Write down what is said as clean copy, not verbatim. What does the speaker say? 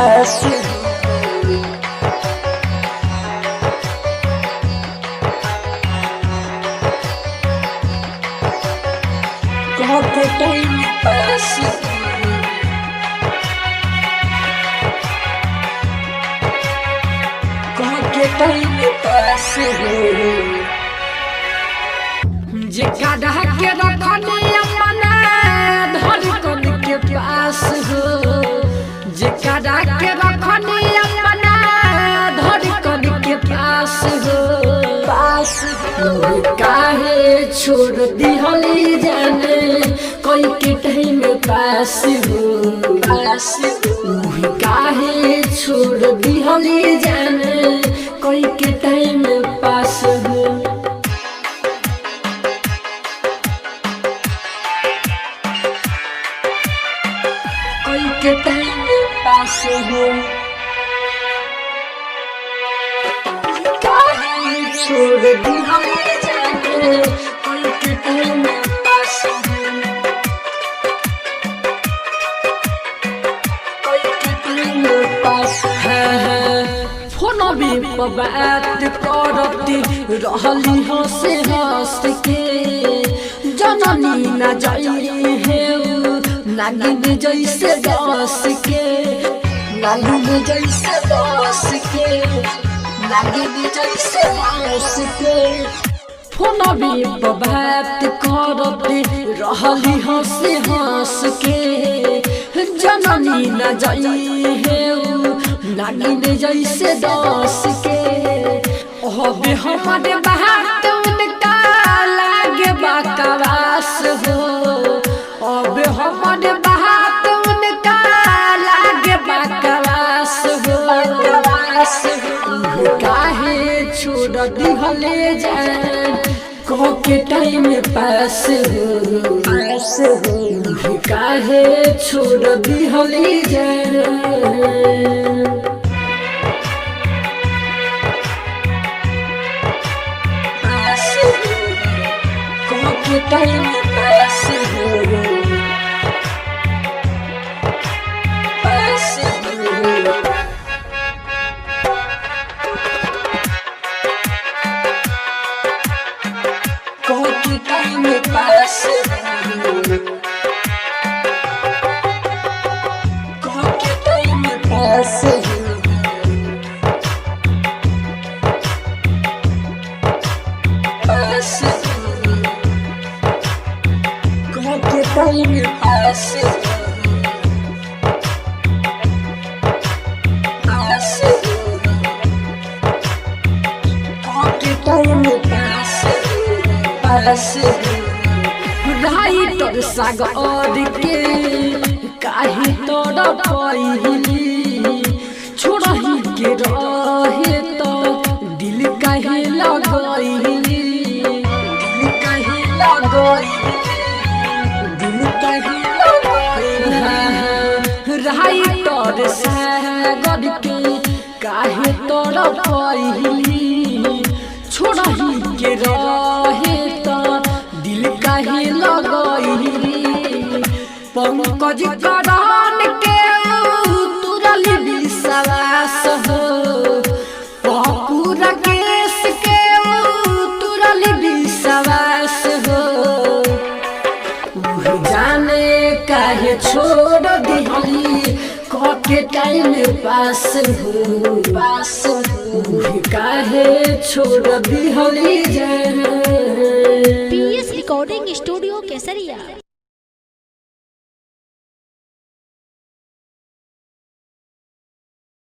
पास के time pass के time pass जे काढ़ा के रखनी अपना धड़कन के पास हो जे काढ़ा के रखनी अपना धड़कन के पास हो काहे छोड़ दिहली जाने कोई के टाइम पास हो काहे छोड़ दिहली जाने कोई के टाइम पास हो कोई के टाइम पास हो छोड़ दी हमें जाके कोई के टाइम पास कोई के टाइम पास फोन भी बात करती रहली हंसे हंस के जननी न जाई है नागिन जैसे दस के नागिन जैसे दस के नागिन जैसे दस के फोन भी बात करते रहली हंसे हंस के जननी न जाई है नागिन जैसे दस के ओहे हमारे बात उनका लागे बकवास हो अब हमारे बात उनका लागे बकवास हो काहे छोड़ दिहले जान को के टाइम पास हो काहे छोड़ दिहले जान को के टाइम पास हो के टाइम पास के टाइम पास के टाइम पास के टाइम पास राइटर सागर के काहे तोड़ पइली छोड़ही के रहे तो दिल काहे लगइली दिल काहे लगइली राइटर सागर के काहे तोड़ पइली छोड़ही के रहे तो दिल काहे लगइली पंकज करान के तुरल विश्वास हो पूरा केस के तुरल विश्वास हो जाने काहे छोड़ दिहली के टाइम पास हो काहे छोड़ दिहली जान PS रिकॉर्डिंग स्टूडियो।